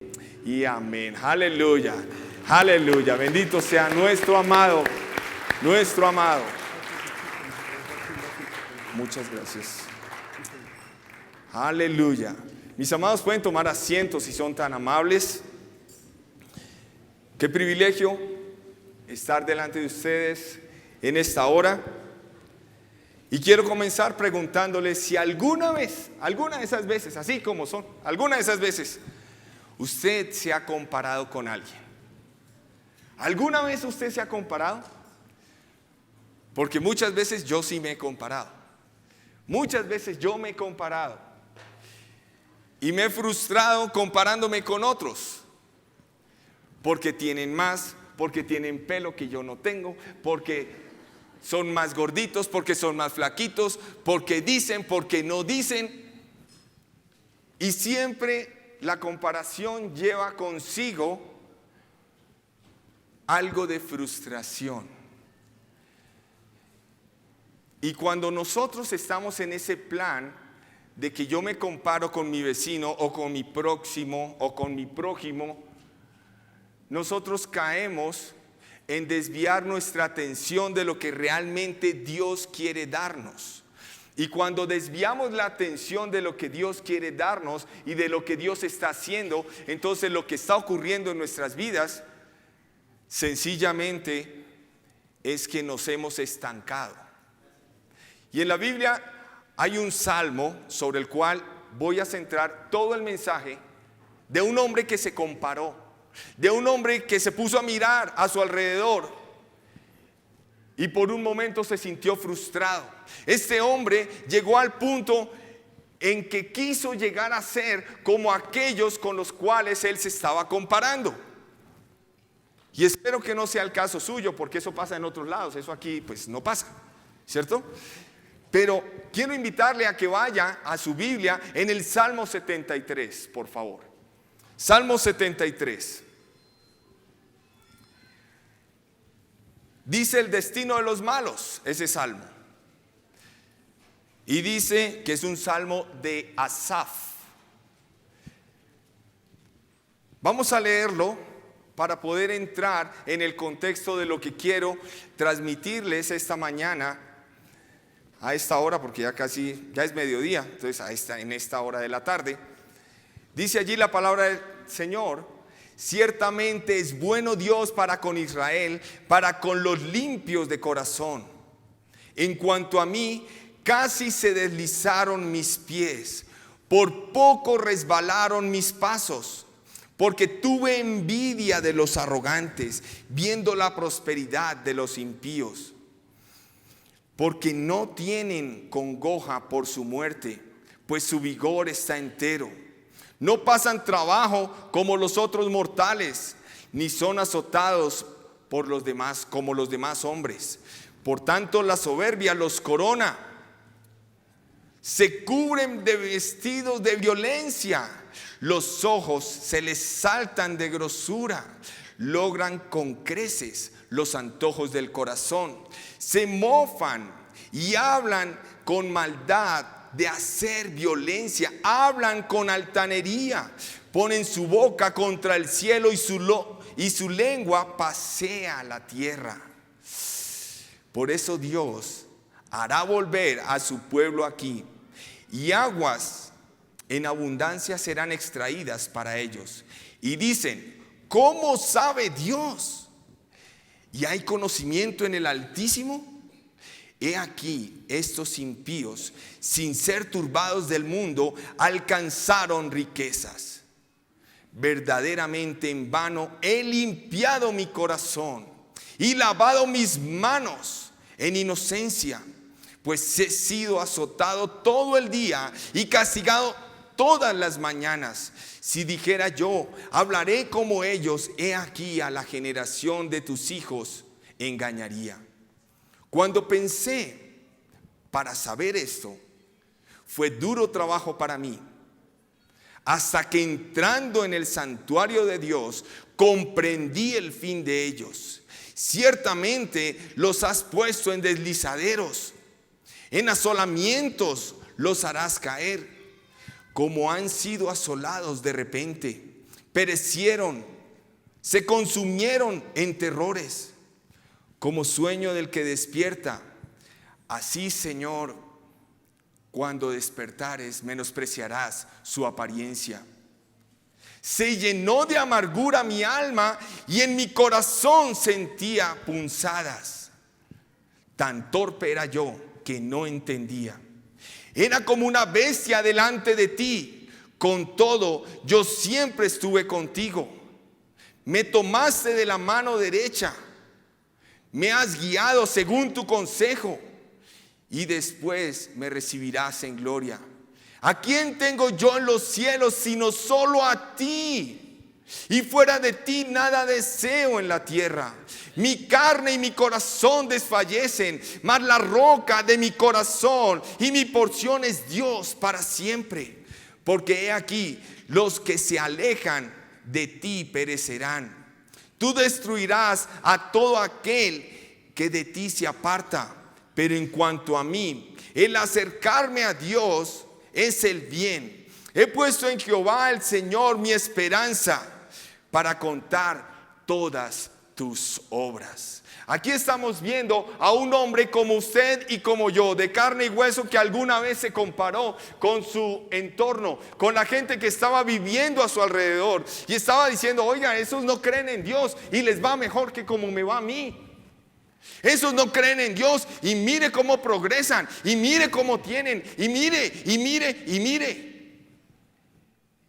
Y amén. Aleluya. Aleluya. Bendito sea nuestro amado. Nuestro amado. Muchas gracias. Aleluya. Mis amados, pueden tomar asientos si son tan amables. Qué privilegio estar delante de ustedes en esta hora. Y quiero comenzar preguntándoles si alguna vez, alguna de esas veces, así como son, alguna de esas veces, usted se ha comparado con alguien. ¿Alguna vez usted se ha comparado? Porque muchas veces yo sí me he comparado. Muchas veces yo me he comparado. Y me he frustrado comparándome con otros. Porque tienen más, porque tienen pelo que yo no tengo, porque son más gorditos, porque son más flaquitos, porque dicen, porque no dicen. Y siempre la comparación lleva consigo algo de frustración. Y cuando nosotros estamos en ese plan de que yo me comparo con mi vecino o con mi próximo o con mi prójimo, nosotros caemos en desviar nuestra atención de lo que realmente Dios quiere darnos. Y cuando desviamos la atención de lo que Dios quiere darnos y de lo que Dios está haciendo, entonces lo que está ocurriendo en nuestras vidas sencillamente es que nos hemos estancado. Y en la Biblia hay un salmo sobre el cual voy a centrar todo el mensaje de un hombre que se comparó. De un hombre que se puso a mirar a su alrededor y por un momento se sintió frustrado. Este hombre llegó al punto en que quiso llegar a ser como aquellos con los cuales él se estaba comparando. Y espero que no sea el caso suyo, porque eso pasa en otros lados. Eso aquí pues no pasa, ¿cierto? Pero quiero invitarle a que vaya a su Biblia en el Salmo 73, por favor. Salmo 73. Dice el destino de los malos, ese salmo. Y dice que es un salmo de Asaf. Vamos a leerlo para poder entrar en el contexto de lo que quiero transmitirles esta mañana, a esta hora, porque ya es mediodía, entonces en esta hora de la tarde. Dice allí la palabra del Señor: ciertamente es bueno Dios para con Israel, para con los limpios de corazón. En cuanto a mí, casi se deslizaron mis pies, por poco resbalaron mis pasos, porque tuve envidia de los arrogantes, viendo la prosperidad de los impíos. Porque no tienen congoja por su muerte, pues su vigor está entero. No pasan trabajo como los otros mortales, ni son azotados por los demás como los demás hombres. Por tanto, la soberbia los corona. Se cubren de vestidos de violencia. Los ojos se les saltan de grosura. Logran con creces los antojos del corazón. Se mofan y hablan con maldad de hacer violencia, hablan con altanería, ponen su boca contra el cielo y su lengua pasea la tierra. Por eso Dios hará volver a su pueblo aquí, y aguas en abundancia serán extraídas para ellos. Y dicen: ¿cómo sabe Dios? ¿Y hay conocimiento en el Altísimo? He aquí, estos impíos, sin ser turbados del mundo, alcanzaron riquezas. Verdaderamente en vano he limpiado mi corazón y lavado mis manos en inocencia, pues he sido azotado todo el día y castigado todas las mañanas. Si dijera yo, hablaré como ellos, he aquí a la generación de tus hijos engañaría. Cuando pensé para saber esto, fue duro trabajo para mí, hasta que entrando en el santuario de Dios, comprendí el fin de ellos. Ciertamente los has puesto en deslizaderos, en asolamientos los harás caer, como han sido asolados de repente, perecieron, se consumieron en terrores, como sueño del que despierta. Así, Señor, cuando despertares, menospreciarás su apariencia. Se llenó de amargura mi alma y en mi corazón sentía punzadas. Tan torpe era yo que no entendía. Era como una bestia delante de ti. Con todo, yo siempre estuve contigo. Me tomaste de la mano derecha. Me has guiado según tu consejo. Y después me recibirás en gloria. ¿A quién tengo yo en los cielos sino solo a ti? Y fuera de ti nada deseo en la tierra. Mi carne y mi corazón desfallecen, mas la roca de mi corazón y mi porción es Dios para siempre. Porque he aquí, los que se alejan de ti perecerán. Tú destruirás a todo aquel que de ti se aparta. Pero en cuanto a mí, el acercarme a Dios es el bien. He puesto en Jehová el Señor mi esperanza para contar todas tus obras. Aquí estamos viendo a un hombre como usted y como yo, de carne y hueso, que alguna vez se comparó con su entorno, con la gente que estaba viviendo a su alrededor y estaba diciendo: oiga, esos no creen en Dios y les va mejor que como me va a mí. Esos no creen en Dios y mire cómo progresan, y mire cómo tienen, y mire, y mire, y mire.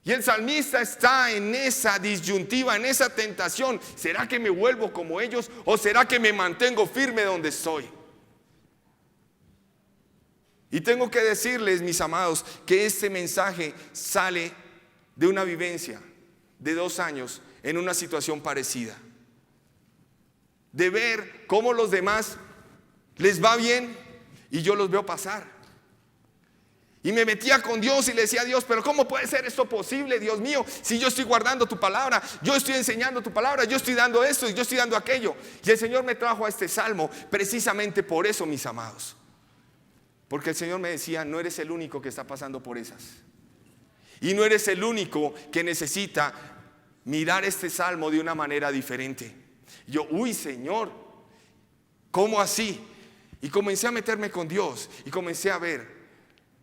Y el salmista está en esa disyuntiva, en esa tentación. ¿Será que me vuelvo como ellos o será que me mantengo firme donde estoy? Y tengo que decirles, mis amados, que este mensaje sale de una vivencia de 2 años en una situación parecida. De ver cómo los demás les va bien y yo los veo pasar. Y me metía con Dios y le decía a Dios: pero ¿cómo puede ser esto posible, Dios mío? Si yo estoy guardando tu palabra, yo estoy enseñando tu palabra, yo estoy dando esto y yo estoy dando aquello. Y el Señor me trajo a este salmo precisamente por eso, mis amados. Porque el Señor me decía: no eres el único que está pasando por esas. Y no eres el único que necesita mirar este salmo de una manera diferente. Yo, uy, Señor, ¿cómo así? Y comencé a meterme con Dios y comencé a ver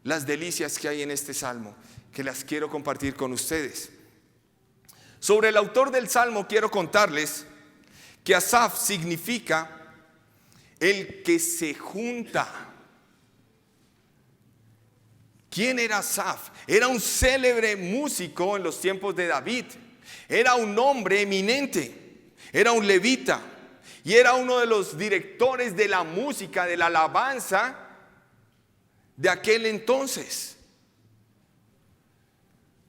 las delicias que hay en este salmo, que las quiero compartir con ustedes. Sobre el autor del salmo quiero contarles que Asaf significa el que se junta. ¿Quién era Asaf? Era un célebre músico en los tiempos de David. Era un hombre eminente. Era un levita y era uno de los directores de la música, de la alabanza de aquel entonces.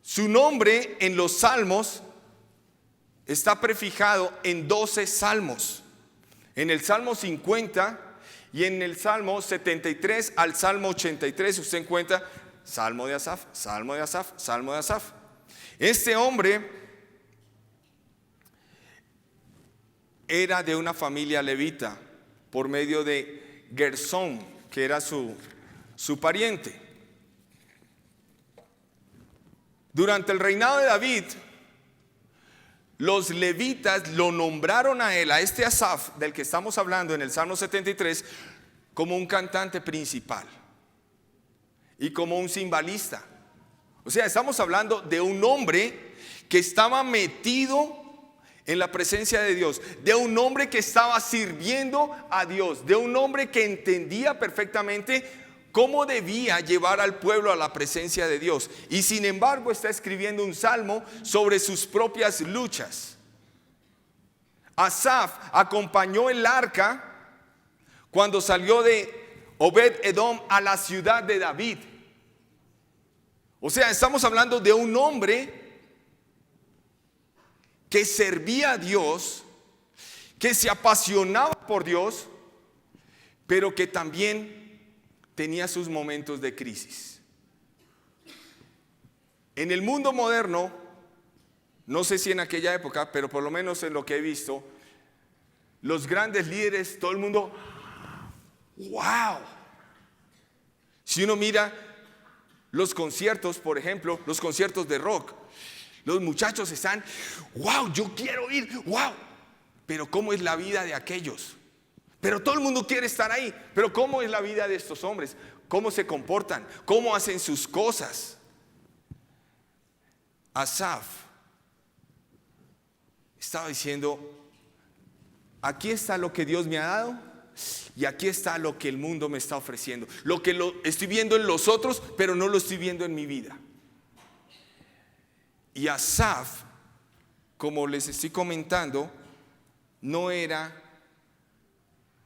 Su nombre en los salmos está prefijado en 12 salmos. En el Salmo 50 y en el Salmo 73 al Salmo 83 usted encuentra Salmo de Asaf, Salmo de Asaf, Salmo de Asaf. Este hombre era de una familia levita por medio de Gersón, que era su pariente. Durante el reinado de David, los levitas lo nombraron a él, a este Asaf del que estamos hablando en el Salmo 73, como un cantante principal y como un cimbalista. O sea, estamos hablando de un hombre que estaba metido en la presencia de Dios, de un hombre que estaba sirviendo a Dios, de un hombre que entendía perfectamente cómo debía llevar al pueblo a la presencia de Dios. Y sin embargo está escribiendo un salmo sobre sus propias luchas. Asaf acompañó el arca cuando salió de Obed-Edom a la ciudad de David. O sea, estamos hablando de un hombre que servía a Dios, que se apasionaba por Dios, pero que también tenía sus momentos de crisis. En el mundo moderno, no sé si en aquella época, pero por lo menos en lo que he visto, los grandes líderes, todo el mundo, wow. Si uno mira los conciertos, por ejemplo, los conciertos de rock, Los muchachos están, wow, yo quiero ir, wow. Pero ¿cómo es la vida de aquellos? Pero todo el mundo quiere estar ahí. Pero ¿cómo es la vida de estos hombres? ¿Cómo se comportan? ¿Cómo hacen sus cosas? Asaf estaba diciendo, aquí está lo que Dios me ha dado y aquí está lo que el mundo me está ofreciendo. Lo que estoy viendo en los otros, pero no lo estoy viendo en mi vida. Y Asaf, como les estoy comentando, no era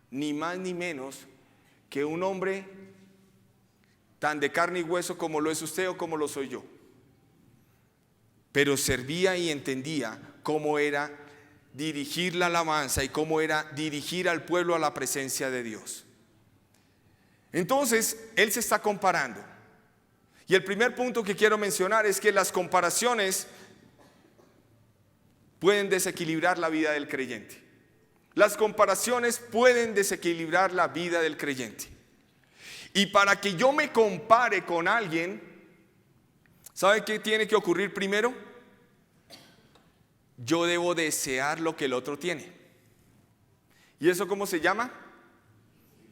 ni más ni menos que un hombre tan de carne y hueso como lo es usted o como lo soy yo. Pero servía y entendía cómo era dirigir la alabanza y cómo era dirigir al pueblo a la presencia de Dios. Entonces, él se está comparando. Y el primer punto que quiero mencionar es que las comparaciones pueden desequilibrar la vida del creyente. Las comparaciones pueden desequilibrar la vida del creyente. Y para que yo me compare con alguien, ¿sabe qué tiene que ocurrir primero? Yo debo desear lo que el otro tiene. ¿Y eso cómo se llama?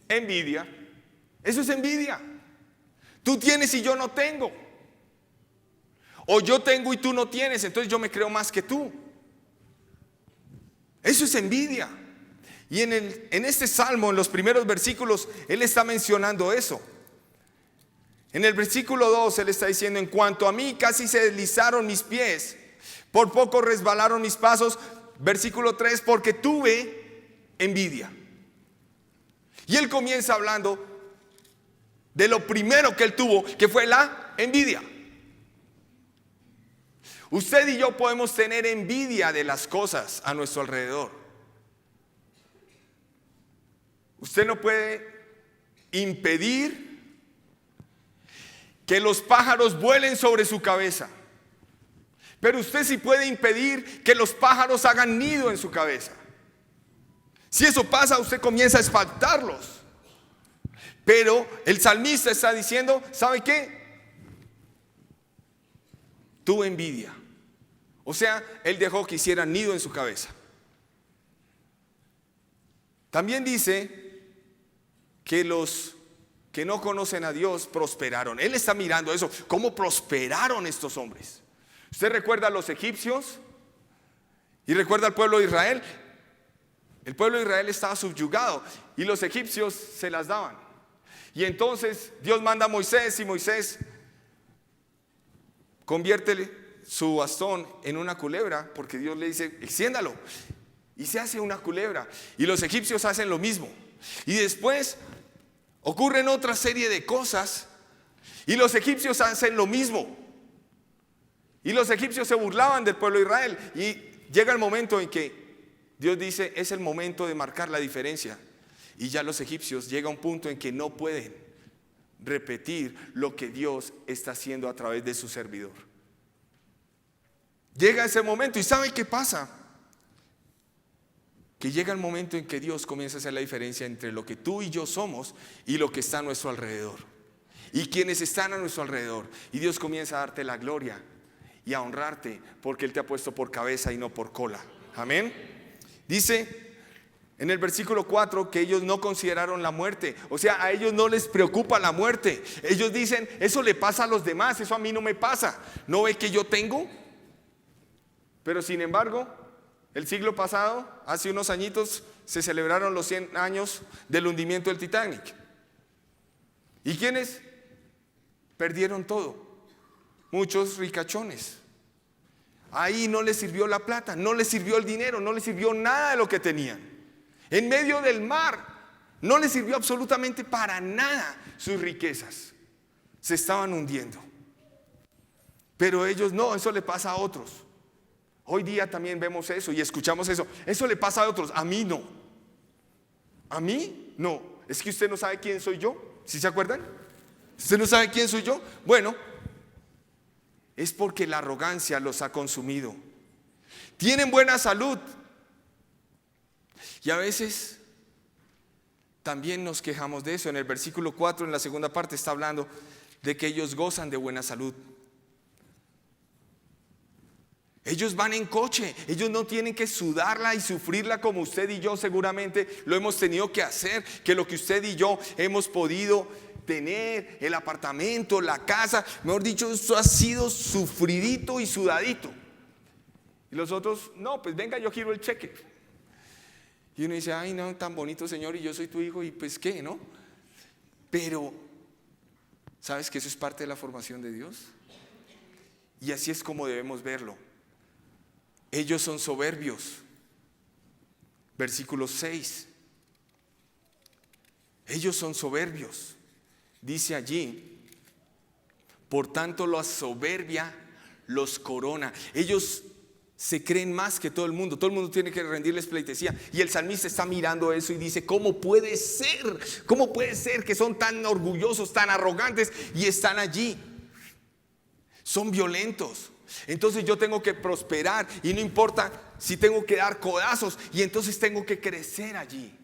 Envidia. Eso es envidia. Tú tienes y yo no tengo. O yo tengo y tú no tienes, entonces yo me creo más que tú. Eso es envidia. Y en este salmo, en los primeros versículos, él está mencionando eso. En el versículo 2, él está diciendo: en cuanto a mí, casi se deslizaron mis pies, por poco resbalaron mis pasos. Versículo 3, porque tuve envidia. Y él comienza hablando de lo primero que él tuvo, que fue la envidia. Usted y yo podemos tener envidia de las cosas a nuestro alrededor. Usted no puede impedir que los pájaros vuelen sobre su cabeza, pero usted sí puede impedir que los pájaros hagan nido en su cabeza. Si eso pasa, usted comienza a espantarlos. Pero el salmista está diciendo: ¿sabe qué? Tuve envidia. O sea, él dejó que hicieran nido en su cabeza. También dice que los que no conocen a Dios prosperaron. Él está mirando eso, cómo prosperaron estos hombres. ¿Usted recuerda a los egipcios? ¿Y recuerda al pueblo de Israel? El pueblo de Israel estaba subyugado y los egipcios se las daban. Y entonces Dios manda a Moisés, y Moisés convierte su bastón en una culebra, porque Dios le dice: extiéndalo. Y se hace una culebra. Y los egipcios hacen lo mismo. Y después ocurren otra serie de cosas y los egipcios hacen lo mismo. Y los egipcios se burlaban del pueblo de Israel. Y llega el momento en que Dios dice: es el momento de marcar la diferencia. Y ya los egipcios llega a un punto en que no pueden repetir lo que Dios está haciendo a través de su servidor. Llega ese momento, y ¿sabe qué pasa? Que llega el momento en que Dios comienza a hacer la diferencia entre lo que tú y yo somos y lo que está a nuestro alrededor, y quienes están a nuestro alrededor. Y Dios comienza a darte la gloria y a honrarte, porque Él te ha puesto por cabeza y no por cola. Amén. Dice en el versículo 4 que ellos no consideraron la muerte. O sea, a ellos no les preocupa la muerte. Ellos dicen: eso le pasa a los demás, eso a mí no me pasa. ¿No ve que yo tengo? Pero sin embargo, el siglo pasado, hace unos añitos, se celebraron los 100 años del hundimiento del Titanic. ¿Y quiénes perdieron todo? Muchos ricachones. Ahí no les sirvió la plata, no les sirvió el dinero, no les sirvió nada de lo que tenían. En medio del mar no les sirvió absolutamente para nada sus riquezas. Se estaban hundiendo. Pero ellos no, eso le pasa a otros. Hoy día también vemos eso y escuchamos eso. Eso le pasa a otros, a mí no. ¿A mí? No. Es que usted no sabe quién soy yo. ¿Sí se acuerdan? ¿Usted no sabe quién soy yo? Bueno, es porque la arrogancia los ha consumido. Tienen buena salud. Y a veces también nos quejamos de eso. En el versículo 4, en la segunda parte, está hablando de que ellos gozan de buena salud. Ellos van en coche, ellos no tienen que sudarla y sufrirla como usted y yo seguramente lo hemos tenido que hacer, que lo que usted y yo hemos podido tener, el apartamento, la casa, mejor dicho, eso ha sido sufridito y sudadito. Y los otros, no, pues venga, yo giro el cheque. Y uno dice, ay no, tan bonito Señor, y yo soy tu hijo, y pues qué, ¿no? Pero, ¿sabes que eso es parte de la formación de Dios? Y así es como debemos verlo. Ellos son soberbios. Versículo 6. Ellos son soberbios. Dice allí, por tanto la soberbia los corona. Ellos se creen más que todo el mundo tiene que rendirles pleitesía. Y el salmista está mirando eso y dice, ¿cómo puede ser? ¿Cómo puede ser que son tan orgullosos, tan arrogantes y están allí? Son violentos. Entonces yo tengo que prosperar y no importa si tengo que dar codazos, y entonces tengo que crecer allí.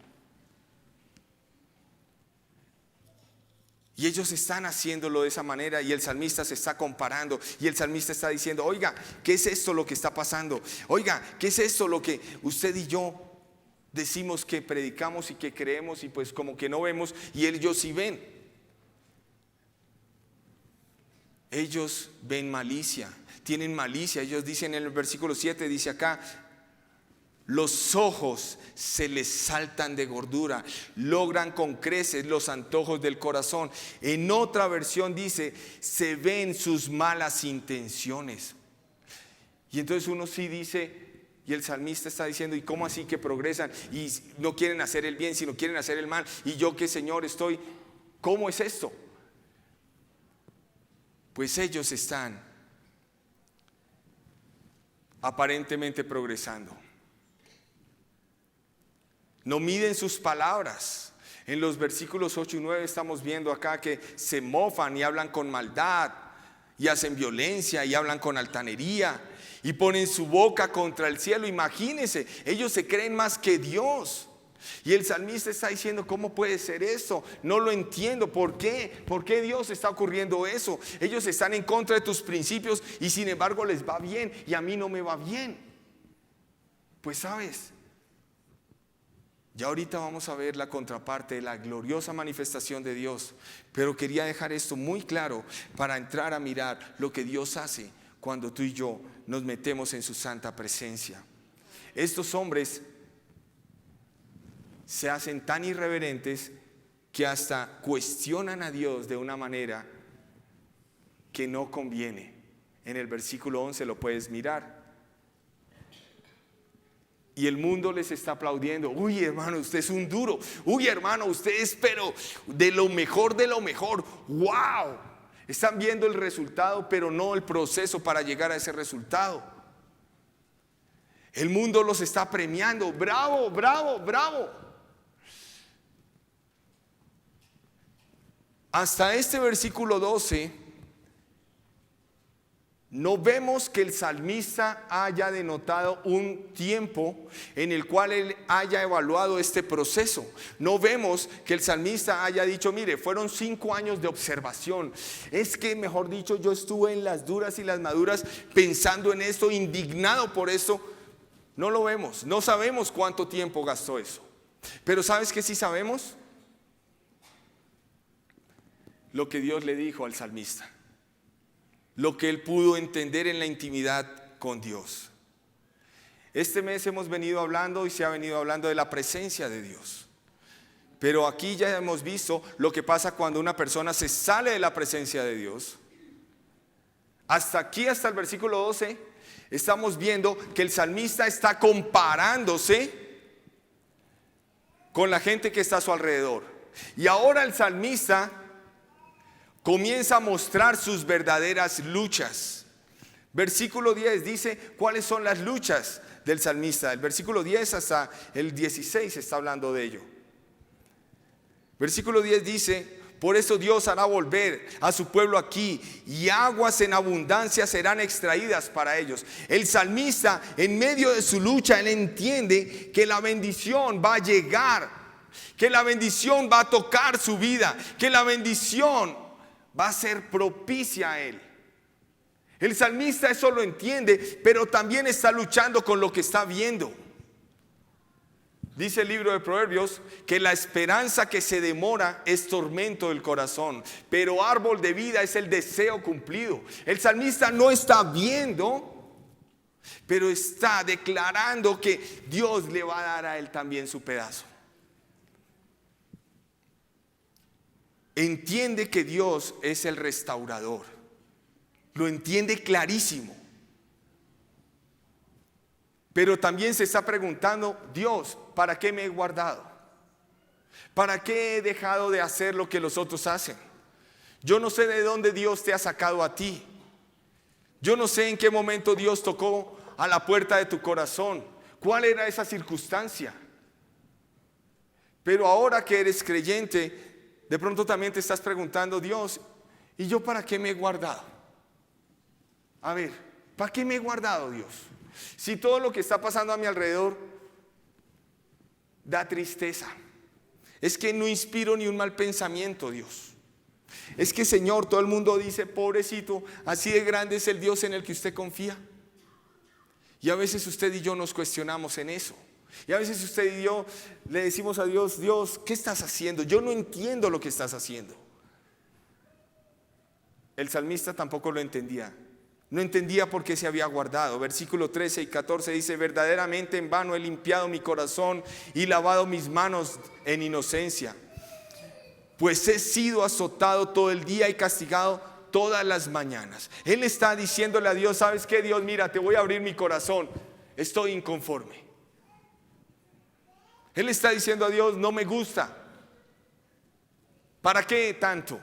Y ellos están haciéndolo de esa manera, y el salmista se está comparando, y el salmista está diciendo, oiga, ¿qué es esto lo que está pasando? Oiga, ¿qué es esto lo que usted y yo decimos que predicamos y que creemos, y pues como que no vemos, y ellos sí ven? Ellos ven malicia, tienen malicia. Ellos dicen en el versículo 7, dice acá, los ojos se les saltan de gordura, logran con creces los antojos del corazón. En otra versión dice, se ven sus malas intenciones. Y entonces uno sí dice, y el salmista está diciendo, ¿y cómo así que progresan y no quieren hacer el bien, sino quieren hacer el mal? Y yo que Señor estoy, ¿cómo es esto? Pues ellos están aparentemente progresando. No miden sus palabras. En los versículos 8 y 9 estamos viendo acá que se mofan y hablan con maldad, y hacen violencia y hablan con altanería, y ponen su boca contra el cielo. Imagínense, ellos se creen más que Dios. Y el salmista está diciendo, ¿cómo puede ser eso? No lo entiendo. ¿Por qué? ¿Por qué Dios está ocurriendo eso? Ellos están en contra de tus principios y sin embargo les va bien, y a mí no me va bien. Pues sabes, ya ahorita vamos a ver la contraparte de la gloriosa manifestación de Dios, pero quería dejar esto muy claro para entrar a mirar lo que Dios hace cuando tú y yo nos metemos en su santa presencia. Estos hombres se hacen tan irreverentes que hasta cuestionan a Dios de una manera que no conviene. En el versículo 11 lo puedes mirar. Y el mundo les está aplaudiendo. Uy, hermano, usted es un duro. Uy, hermano, usted es pero de lo mejor de lo mejor. ¡Wow! Están viendo el resultado, pero no el proceso para llegar a ese resultado. El mundo los está premiando. ¡Bravo, bravo, bravo! Hasta este versículo 12 no vemos que el salmista haya denotado un tiempo en el cual él haya evaluado este proceso. No vemos que el salmista haya dicho, mire, fueron 5 años de observación. Es que, mejor dicho, yo estuve en las duras y las maduras pensando en esto, indignado por esto. No lo vemos, no sabemos cuánto tiempo gastó eso. Pero ¿sabes qué sí sabemos? Lo que Dios le dijo al salmista, lo que él pudo entender en la intimidad con Dios. Este mes hemos venido hablando y se ha venido hablando de la presencia de Dios, pero aquí ya hemos visto lo que pasa cuando una persona se sale de la presencia de Dios. Hasta aquí, hasta el versículo 12, estamos viendo que el salmista está comparándose con la gente que está a su alrededor, y ahora el salmista comienza a mostrar sus verdaderas luchas. Versículo 10 dice cuáles son las luchas del salmista. El versículo 10 hasta el 16 está hablando de ello. Versículo 10 dice, por eso Dios hará volver a su pueblo aquí, y aguas en abundancia serán extraídas para ellos. El salmista, en medio de su lucha, él entiende que la bendición va a llegar, que la bendición va a tocar su vida, que la bendición va a ser propicia a él. El salmista eso lo entiende, pero también está luchando con lo que está viendo. Dice el libro de Proverbios que la esperanza que se demora es tormento del corazón, pero árbol de vida es el deseo cumplido. El salmista no está viendo, pero está declarando que Dios le va a dar a él también su pedazo. Entiende que Dios es el restaurador. Lo entiende clarísimo. Pero también se está preguntando, Dios, ¿para qué me he guardado? ¿Para qué he dejado de hacer lo que los otros hacen? Yo no sé de dónde Dios te ha sacado a ti. Yo no sé en qué momento Dios tocó a la puerta de tu corazón. ¿Cuál era esa circunstancia? Pero ahora que eres creyente, de pronto también te estás preguntando, Dios, ¿y yo para qué me he guardado? A ver, ¿para qué me he guardado, Dios? Si todo lo que está pasando a mi alrededor da tristeza. Es que no inspiro ni un mal pensamiento, Dios. Es que, Señor, todo el mundo dice, pobrecito, así de grande es el Dios en el que usted confía. Y a veces usted y yo nos cuestionamos en eso. Y a veces usted y yo le decimos a Dios, Dios, ¿qué estás haciendo? Yo no entiendo lo que estás haciendo. El salmista tampoco lo entendía. No entendía por qué se había guardado. Versículo 13 y 14 dice, verdaderamente en vano he limpiado mi corazón y lavado mis manos en inocencia. Pues he sido azotado todo el día y castigado todas las mañanas. Él está diciéndole a Dios, ¿sabes qué, Dios? Mira, te voy a abrir mi corazón. Estoy inconforme. Él está diciendo a Dios, no me gusta. ¿Para qué tanto?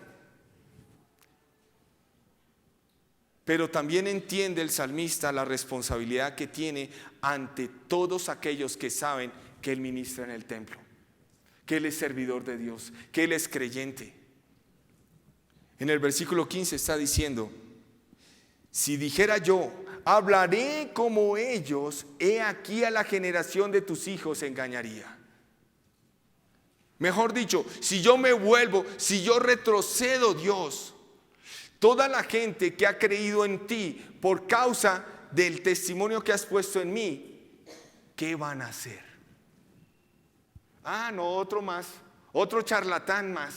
Pero también entiende el salmista la responsabilidad que tiene ante todos aquellos que saben que él ministra en el templo, que él es servidor de Dios, que él es creyente. En el versículo 15 está diciendo, si dijera yo, hablaré como ellos, he aquí a la generación de tus hijos engañaría. Mejor dicho, si yo me vuelvo, si yo retrocedo, Dios, toda la gente que ha creído en ti por causa del testimonio que has puesto en mí, ¿qué van a hacer? Ah, no, otro más, otro charlatán más.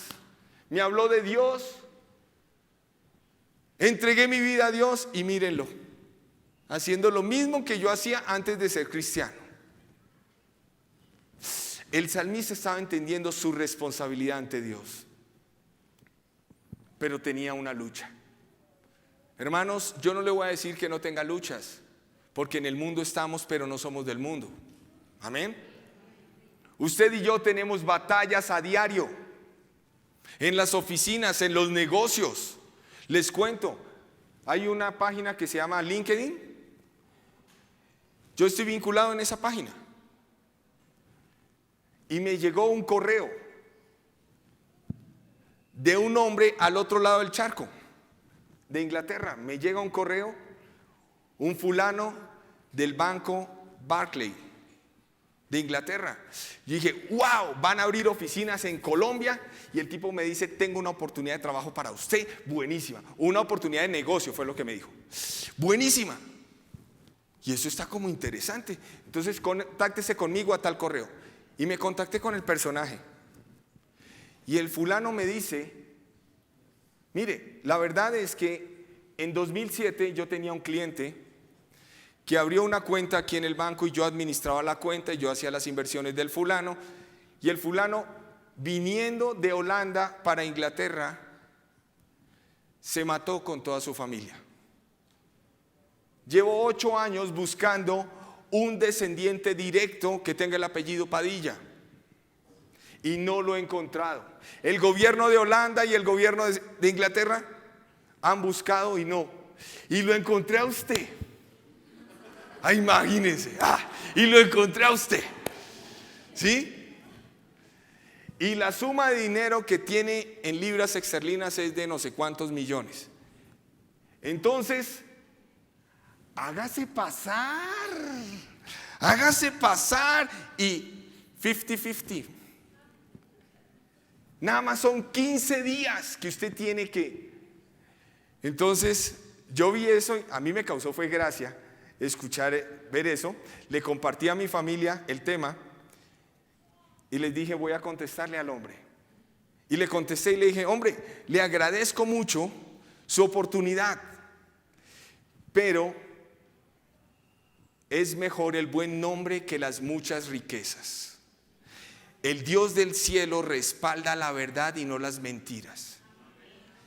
Me habló de Dios, entregué mi vida a Dios y mírenlo, haciendo lo mismo que yo hacía antes de ser cristiano. El salmista estaba entendiendo su responsabilidad ante Dios, pero tenía una lucha. Hermanos, yo no le voy a decir que no tenga luchas, porque en el mundo estamos, pero no somos del mundo. Amén. Usted y yo tenemos batallas a diario, en las oficinas, en los negocios. Les cuento, hay una página que se llama LinkedIn. Yo estoy vinculado en esa página. Y me llegó un correo de un hombre al otro lado del charco, de Inglaterra. Me llega un correo, un fulano del banco Barclays de Inglaterra. Yo dije, wow, van a abrir oficinas en Colombia. Y el tipo me dice, tengo una oportunidad de trabajo para usted, buenísima. Una oportunidad de negocio fue lo que me dijo. Buenísima. Y eso está como interesante. Entonces contáctese conmigo a tal correo. Y me contacté con el personaje. Y el fulano me dice, mire, la verdad es que en 2007 yo tenía un cliente que abrió una cuenta aquí en el banco y yo administraba la cuenta y yo hacía las inversiones del fulano. Y el fulano, viniendo de Holanda para Inglaterra, se mató con toda su familia. Llevo 8 años buscando un descendiente directo que tenga el apellido Padilla y no lo he encontrado. El gobierno de Holanda y el gobierno de Inglaterra han buscado y no. Y lo encontré a usted. Ah, imagínense. Y lo encontré a usted. ¿Sí? Y la suma de dinero que tiene en libras esterlinas es de no sé cuántos millones. Entonces, hágase pasar y 50-50. Nada más son 15 días que usted tiene que. Entonces yo vi eso, a mí me causó fue gracia ver eso. Le compartí a mi familia el tema y les dije, voy a contestarle al hombre. Y le contesté y le dije, hombre, le agradezco mucho su oportunidad, pero es mejor el buen nombre que las muchas riquezas. El Dios del cielo respalda la verdad y no las mentiras.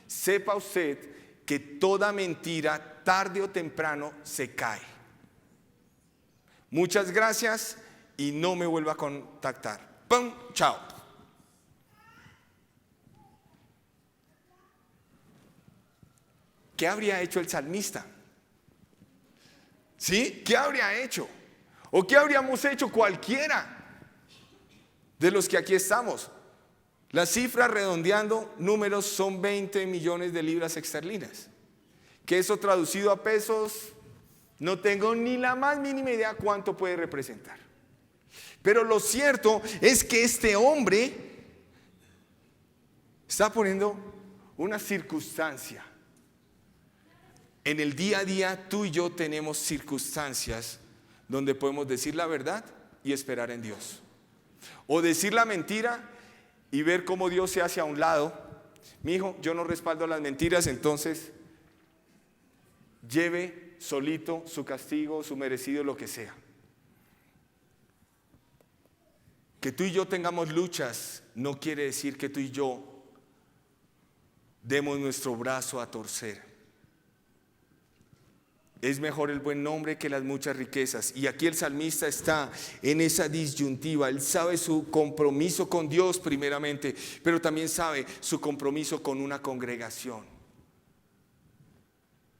Sepa usted que toda mentira tarde o temprano se cae. Muchas gracias y no me vuelva a contactar. ¡Pum! Chao. ¿Qué habría hecho el salmista? ¿Sí? ¿Qué habría hecho? ¿O qué habríamos hecho cualquiera de los que aquí estamos? La cifra, redondeando números, son 20 millones de libras esterlinas. Que eso traducido a pesos, no tengo ni la más mínima idea cuánto puede representar. Pero lo cierto es que este hombre está poniendo una circunstancia. En el día a día tú y yo tenemos circunstancias donde podemos decir la verdad y esperar en Dios. O decir la mentira y ver cómo Dios se hace a un lado. Mi hijo, yo no respaldo las mentiras, entonces lleve solito su castigo, su merecido, lo que sea. Que tú y yo tengamos luchas no quiere decir que tú y yo demos nuestro brazo a torcer. Es mejor el buen nombre que las muchas riquezas. Y aquí el salmista está en esa disyuntiva. Él sabe su compromiso con Dios primeramente, pero también sabe su compromiso con una congregación,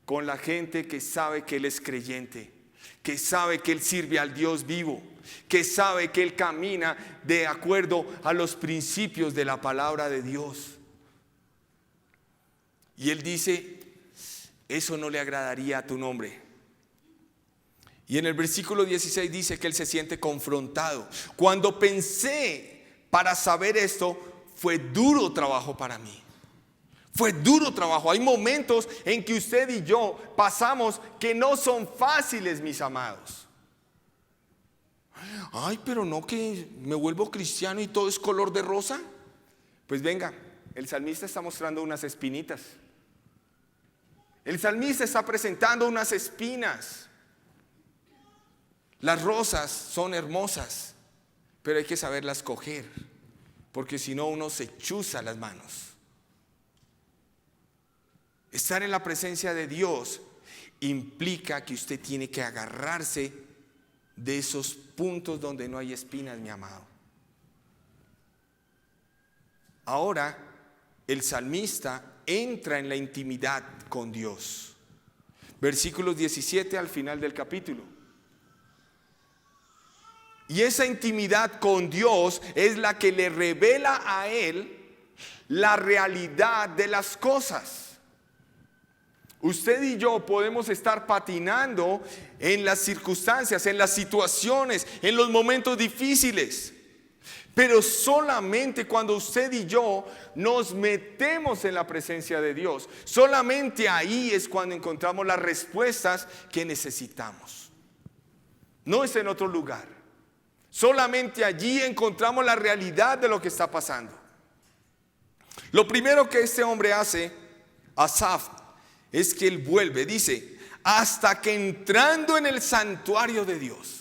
con la gente que sabe que Él es creyente, que sabe que Él sirve al Dios vivo, que sabe que Él camina de acuerdo a los principios de la palabra de Dios. Y Él dice, eso no le agradaría a tu nombre. Y en el versículo 16 dice que Él se siente confrontado. Cuando pensé para saber esto, fue duro trabajo para mí. Fue duro trabajo. Hay momentos en que usted y yo pasamos que no son fáciles, mis amados. Ay, pero no que me vuelvo cristiano y todo es color de rosa. Pues venga, el salmista está mostrando unas espinitas. El salmista está presentando unas espinas. Las rosas son hermosas, pero hay que saberlas coger, porque si no uno se chuza las manos. Estar en la presencia de Dios implica que usted tiene que agarrarse de esos puntos donde no hay espinas, mi amado. Ahora, el salmista entra en la intimidad con Dios. Versículos 17 al final del capítulo. Y esa intimidad con Dios es la que le revela a él la realidad de las cosas. Usted y yo podemos estar patinando en las circunstancias, en las situaciones, en los momentos difíciles. Pero solamente cuando usted y yo nos metemos en la presencia de Dios, solamente ahí es cuando encontramos las respuestas que necesitamos. No es en otro lugar. Solamente allí encontramos la realidad de lo que está pasando. Lo primero que este hombre hace, Asaf, es que él vuelve, dice, hasta que entrando en el santuario de Dios.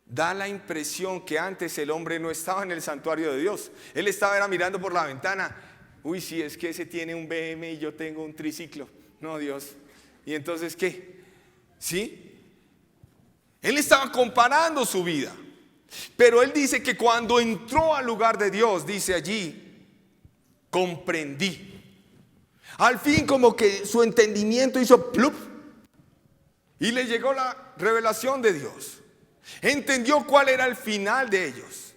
Da la impresión que antes el hombre no estaba en el santuario de Dios. Él estaba mirando por la ventana. Uy, si es que ese tiene un BM y yo tengo un triciclo. No, Dios. ¿Y entonces qué? ¿Sí? Él estaba comparando su vida. Pero él dice que cuando entró al lugar de Dios, dice allí, comprendí. Al fin como que su entendimiento hizo plup y le llegó la revelación de Dios. Entendió cuál era el final de ellos.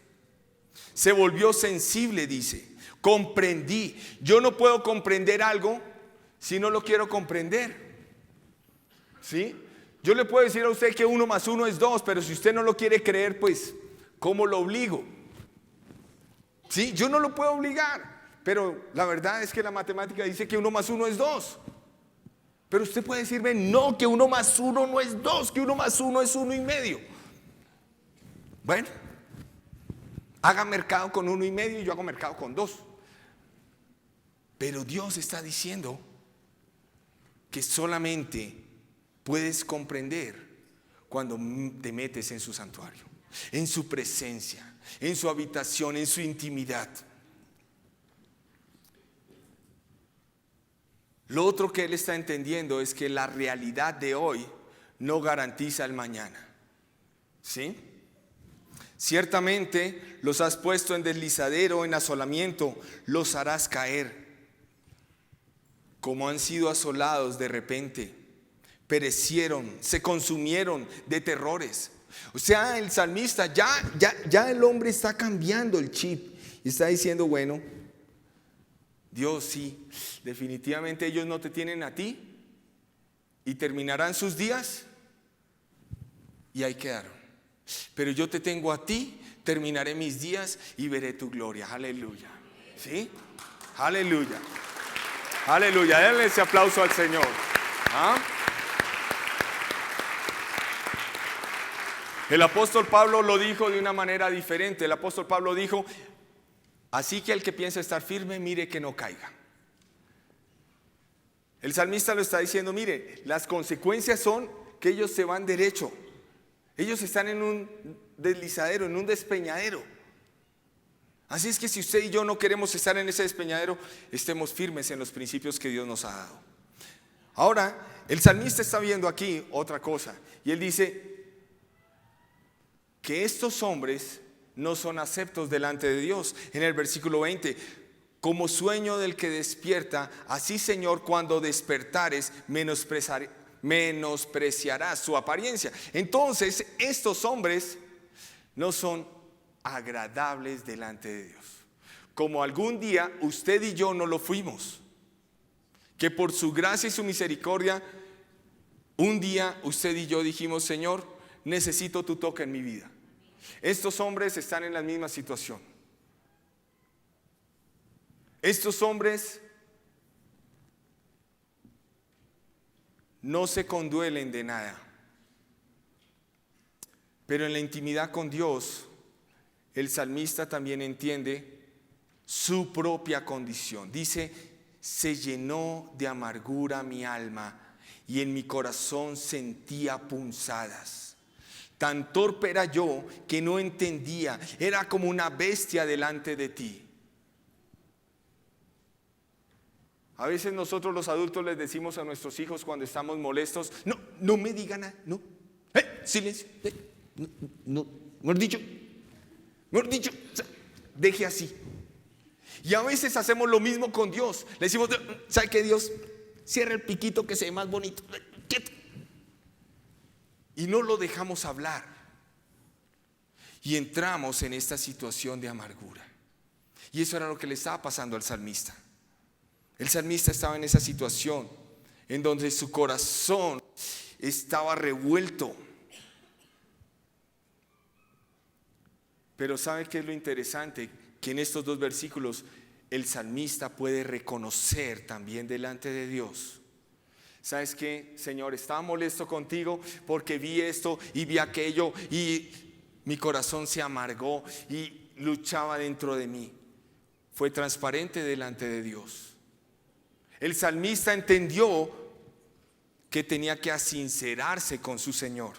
Se volvió sensible, dice. Comprendí. Yo no puedo comprender algo si no lo quiero comprender. ¿Sí? Yo le puedo decir a usted que 1 más 1 es 2, pero si usted no lo quiere creer, pues, ¿cómo lo obligo? ¿Sí? Yo no lo puedo obligar, pero la verdad es que la matemática dice que 1 más 1 es 2. Pero usted puede decirme, no, que 1 más 1 no es 2, que 1 más 1 es 1,5. Bueno, haga mercado con 1,5 y yo hago mercado con 2. Pero Dios está diciendo que solamente puedes comprender cuando te metes en su santuario, en su presencia, en su habitación, en su intimidad. Lo otro que él está entendiendo es que la realidad de hoy no garantiza el mañana. ¿Sí? Ciertamente los has puesto en deslizadero, en asolamiento, los harás caer. Como han sido asolados de repente, perecieron, se consumieron de terrores. O sea, el salmista, ya el hombre está cambiando el chip y está diciendo, bueno, Dios, sí, definitivamente ellos no te tienen a ti y terminarán sus días y ahí quedaron. Pero yo te tengo a ti, terminaré mis días y veré tu gloria. Aleluya. ¿Sí? Aleluya. Aleluya. Denle ese aplauso al Señor. ¿Ah? El apóstol Pablo lo dijo de una manera diferente. El apóstol Pablo dijo: así que el que piensa estar firme, mire que no caiga. El salmista lo está diciendo, mire, las consecuencias son que ellos se van derecho. Ellos están en un deslizadero, en un despeñadero. Así es que si usted y yo no queremos estar en ese despeñadero, estemos firmes en los principios que Dios nos ha dado. Ahora, el salmista está viendo aquí otra cosa. Y él dice que estos hombres no son aceptos delante de Dios. En el versículo 20, como sueño del que despierta, así Señor, cuando despertares, menospreciarás su apariencia. Entonces estos hombres no son agradables delante de Dios, como algún día usted y yo no lo fuimos, que por su gracia y su misericordia un día usted y yo dijimos: Señor, necesito tu toque en mi vida. Estos hombres están en la misma situación. Estos hombres no se conduelen de nada, pero en la intimidad con Dios, el salmista también entiende su propia condición. Dice: se llenó de amargura mi alma y en mi corazón sentía punzadas. Tan torpe era yo que no entendía, era como una bestia delante de ti. A veces nosotros los adultos les decimos a nuestros hijos cuando estamos molestos: no me digan nada, no, silencio, no, mejor dicho, deje así. Y a veces hacemos lo mismo con Dios. Le decimos: ¿sabe qué, Dios? Cierra el piquito que se ve más bonito. Y no lo dejamos hablar. Y entramos en esta situación de amargura. Y eso era lo que le estaba pasando al salmista. El salmista estaba en esa situación en donde su corazón estaba revuelto. Pero ¿sabe qué es lo interesante? Que en estos 2 versículos el salmista puede reconocer también delante de Dios: ¿sabes qué, Señor? Estaba molesto contigo porque vi esto y vi aquello y mi corazón se amargó y luchaba dentro de mí. Fue transparente delante de Dios. El salmista entendió que tenía que asincerarse con su Señor.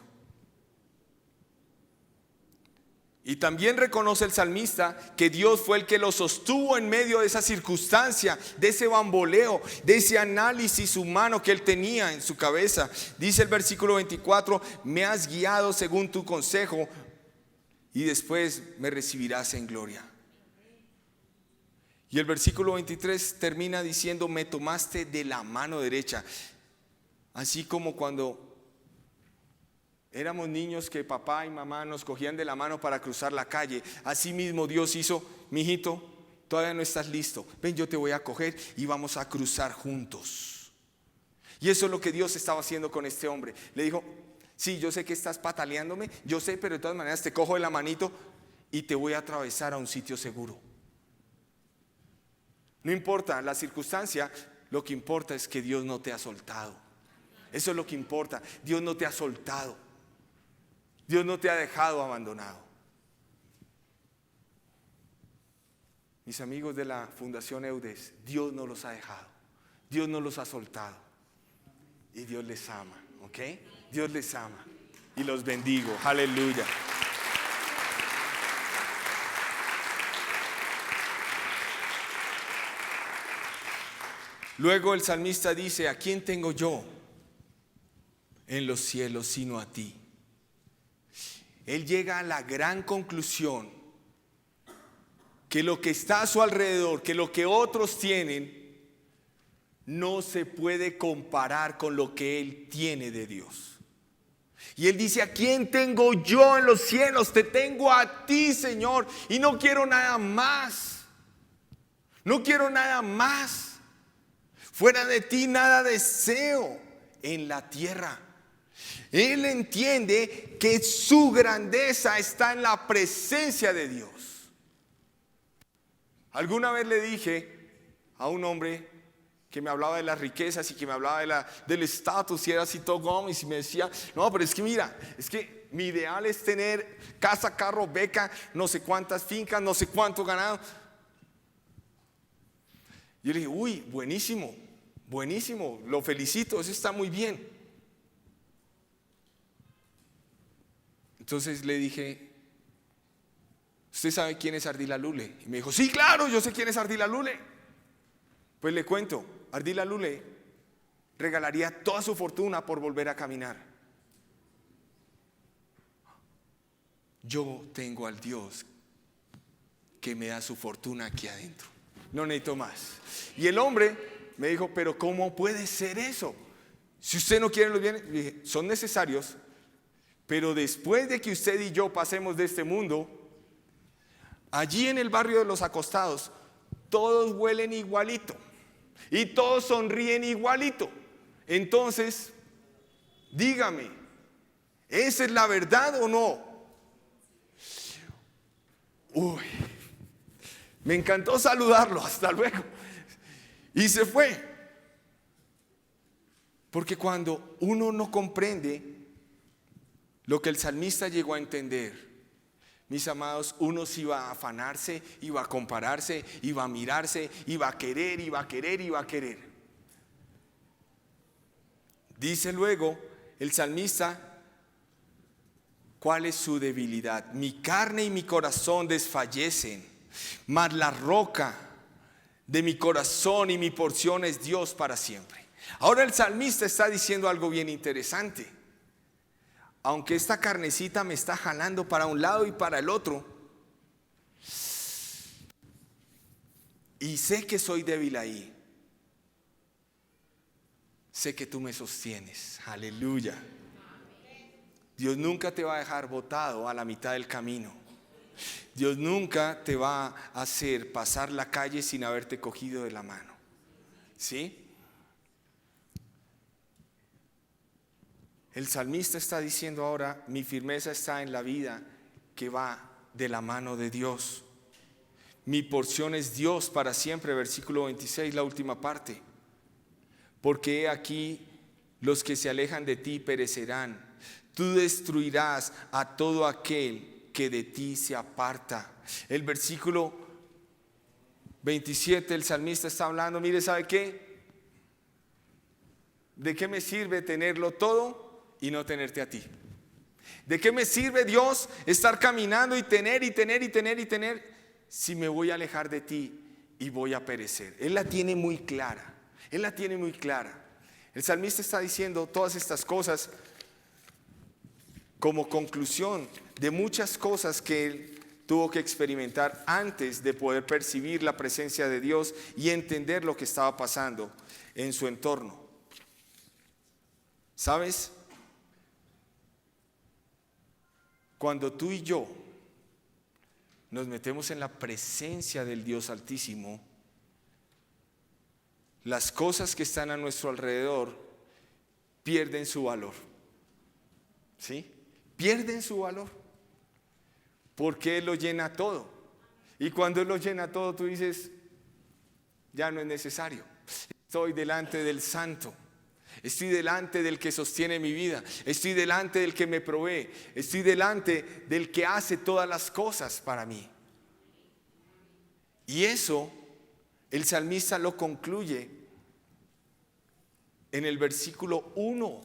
Y también reconoce el salmista que Dios fue el que lo sostuvo en medio de esa circunstancia, de ese bamboleo, de ese análisis humano que él tenía en su cabeza. Dice el versículo 24: me has guiado según tu consejo y después me recibirás en gloria. Y el versículo 23 termina diciendo: me tomaste de la mano derecha. Así como cuando éramos niños que papá y mamá nos cogían de la mano para cruzar la calle, así mismo Dios hizo: mijito, todavía no estás listo, ven, yo te voy a coger y vamos a cruzar juntos. Y eso es lo que Dios estaba haciendo con este hombre. Le dijo: sí, yo sé que estás pataleándome, yo sé, pero de todas maneras te cojo de la manito y te voy a atravesar a un sitio seguro. No importa la circunstancia, lo que importa es que Dios no te ha soltado. Eso es lo que importa. Dios no te ha soltado. Dios no te ha dejado abandonado. Mis amigos de la Fundación Eudes, Dios no los ha dejado. Dios no los ha soltado. Y Dios les ama, ¿ok? Dios les ama. Y los bendigo. Aleluya. Luego el salmista dice: ¿a quién tengo yo en los cielos sino a ti? Él llega a la gran conclusión que lo que está a su alrededor, que lo que otros tienen, no se puede comparar con lo que él tiene de Dios. Y él dice: ¿a quién tengo yo en los cielos? Te tengo a ti, Señor, y no quiero nada más. No quiero nada más. Fuera de ti nada deseo en la tierra. Él entiende que su grandeza está en la presencia de Dios. Alguna vez le dije a un hombre que me hablaba de las riquezas y que me hablaba del estatus, y era así todo Gómez, y me decía: no, pero es que mira, es que mi ideal es tener casa, carro, beca, no sé cuántas fincas, no sé cuánto ganado. Yo le dije: uy, buenísimo, buenísimo, lo felicito, eso está muy bien. Entonces le dije: ¿usted sabe quién es Ardila Lule? Y me dijo: sí, claro, yo sé quién es Ardila Lule. Pues le cuento, Ardila Lule regalaría toda su fortuna por volver a caminar. Yo tengo al Dios que me da su fortuna aquí adentro. No necesito más. Y el hombre me dijo: pero ¿cómo puede ser eso? Si usted no quiere los bienes, le dije: son necesarios, pero después de que usted y yo pasemos de este mundo, allí en el barrio de los acostados, todos huelen igualito y todos sonríen igualito. Entonces, dígame, ¿esa es la verdad o no? Uy, me encantó saludarlo, hasta luego. Y se fue. Porque cuando uno no comprende lo que el salmista llegó a entender, mis amados, uno se iba a afanarse, iba a compararse, iba a mirarse, iba a querer, iba a querer, iba a querer. Dice luego el salmista: ¿cuál es su debilidad? Mi carne y mi corazón desfallecen, mas la roca de mi corazón y mi porción es Dios para siempre. Ahora el salmista está diciendo algo bien interesante. Aunque esta carnecita me está jalando para un lado y para el otro, y sé que soy débil ahí, sé que tú me sostienes. Aleluya. Dios nunca te va a dejar botado a la mitad del camino. Dios nunca te va a hacer pasar la calle sin haberte cogido de la mano. ¿Sí? El salmista está diciendo ahora: mi firmeza está en la vida que va de la mano de Dios. Mi porción es Dios para siempre. Versículo 26, la última parte. Porque he aquí los que se alejan de ti perecerán. Tú destruirás a todo aquel que de ti se aparta. El versículo 27, el salmista está hablando: mire, ¿sabe qué? ¿De qué me sirve tenerlo todo y no tenerte a ti? ¿De qué me sirve, Dios, estar caminando y tener si me voy a alejar de ti y voy a perecer? Él la tiene muy clara. Él la tiene muy clara. El salmista está diciendo todas estas cosas como conclusión de muchas cosas que él tuvo que experimentar antes de poder percibir la presencia de Dios y entender lo que estaba pasando en su entorno. ¿Sabes? Cuando tú y yo nos metemos en la presencia del Dios Altísimo, las cosas que están a nuestro alrededor pierden su valor. ¿Sí? Pierden su valor. Porque Él lo llena todo. Y cuando Él lo llena todo, tú dices: ya no es necesario. Estoy delante del Santo. Estoy delante del que sostiene mi vida. Estoy delante del que me provee. Estoy delante del que hace todas las cosas para mí. Y eso el salmista lo concluye en el versículo 1.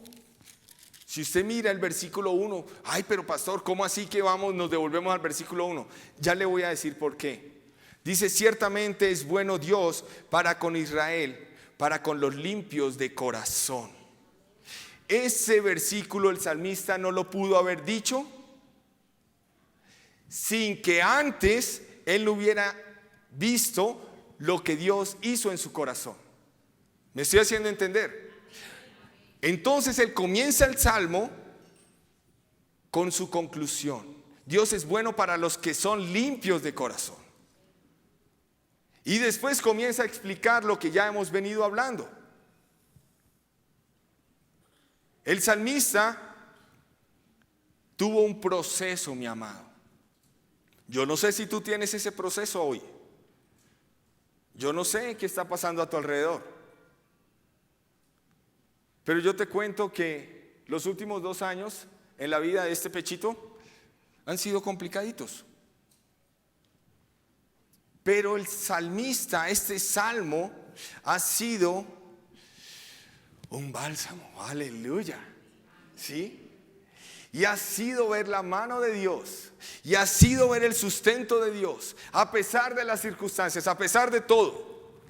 Si usted mira el versículo 1, ay, pero pastor, ¿cómo así que nos devolvemos al versículo 1? Ya le voy a decir por qué. Dice, ciertamente es bueno Dios para con Israel, para con los limpios de corazón. Ese versículo el salmista no lo pudo haber dicho sin que antes él no hubiera visto lo que Dios hizo en su corazón. ¿Me estoy haciendo entender? Entonces él comienza el salmo con su conclusión. Dios es bueno para los que son limpios de corazón. Y después comienza a explicar lo que ya hemos venido hablando. El salmista tuvo un proceso, mi amado. Yo no sé si tú tienes ese proceso hoy. Yo no sé qué está pasando a tu alrededor. Pero yo te cuento que los últimos 2 años en la vida de este Pechito han sido complicaditos. Pero el salmista, este salmo, ha sido un bálsamo, aleluya, ¿sí? Y ha sido ver la mano de Dios, y ha sido ver el sustento de Dios, a pesar de las circunstancias, a pesar de todo.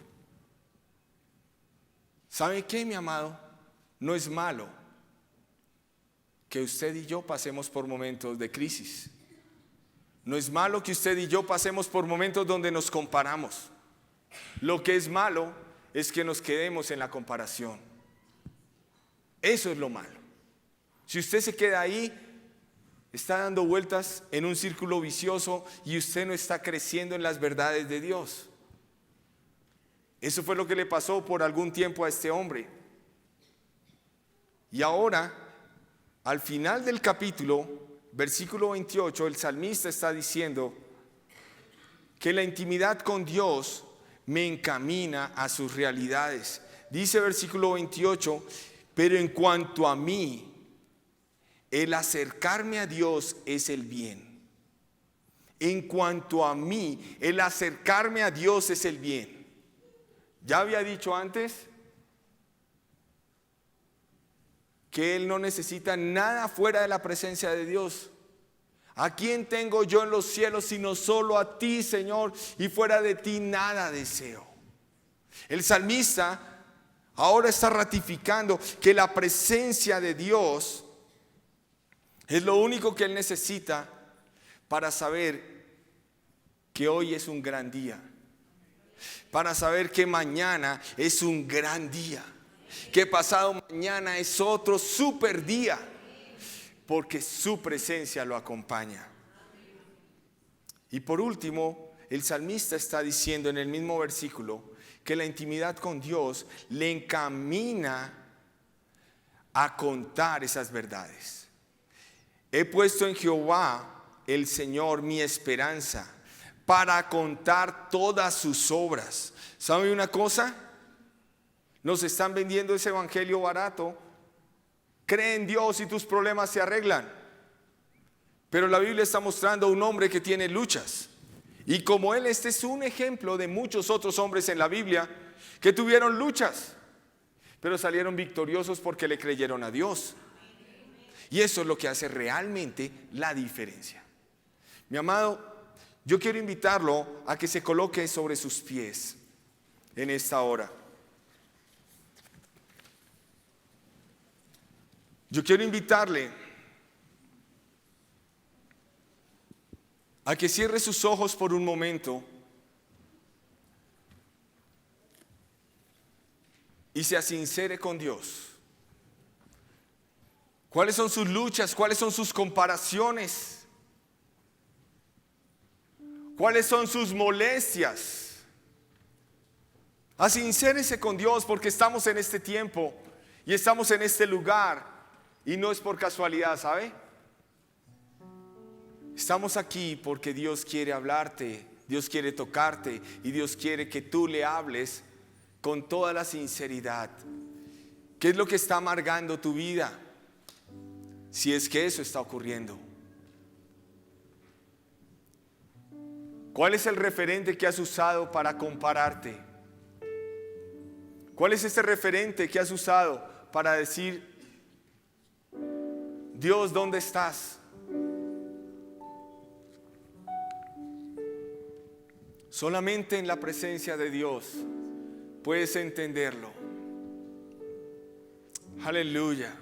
¿Sabe qué, mi amado? No es malo que usted y yo pasemos por momentos de crisis. No es malo que usted y yo pasemos por momentos donde nos comparamos. Lo que es malo es que nos quedemos en la comparación. Eso es lo malo. Si usted se queda ahí, está dando vueltas en un círculo vicioso y usted no está creciendo en las verdades de Dios. Eso fue lo que le pasó por algún tiempo a este hombre. Y ahora, al final del capítulo, versículo 28, el salmista está diciendo que la intimidad con Dios me encamina a sus realidades. Dice versículo 28, pero en cuanto a mí, el acercarme a Dios es el bien. En cuanto a mí, el acercarme a Dios es el bien. Ya había dicho antes que él no necesita nada fuera de la presencia de Dios. ¿A quién tengo yo en los cielos sino solo a ti, Señor? Y fuera de ti nada deseo. El salmista ahora está ratificando que la presencia de Dios es lo único que él necesita para saber que hoy es un gran día, para saber que mañana es un gran día, que pasado mañana es otro super día, porque su presencia lo acompaña. Y por último, el salmista está diciendo en el mismo versículo que la intimidad con Dios le encamina a contar esas verdades. He puesto en Jehová el Señor mi esperanza para contar todas sus obras. ¿Sabe una cosa? Nos están vendiendo ese evangelio barato. Cree en Dios y tus problemas se arreglan. Pero la Biblia está mostrando a un hombre que tiene luchas. Y como él, este es un ejemplo de muchos otros hombres en la Biblia que tuvieron luchas, pero salieron victoriosos porque le creyeron a Dios. Y eso es lo que hace realmente la diferencia. Mi amado, yo quiero invitarlo a que se coloque sobre sus pies en esta hora. Yo quiero invitarle a que cierre sus ojos por un momento y se sincere con Dios. ¿Cuáles son sus luchas? ¿Cuáles son sus comparaciones? ¿Cuáles son sus molestias? Sincérese con Dios, porque estamos en este tiempo y estamos en este lugar y no es por casualidad, ¿sabe? Estamos aquí porque Dios quiere hablarte, Dios quiere tocarte y Dios quiere que tú le hables con toda la sinceridad ¿Qué es lo que está amargando tu vida? Si es que eso está ocurriendo. ¿Cuál es el referente que has usado para compararte? ¿Cuál es ese referente que has usado para decir, Dios, ¿dónde estás? Solamente en la presencia de Dios puedes entenderlo. Aleluya.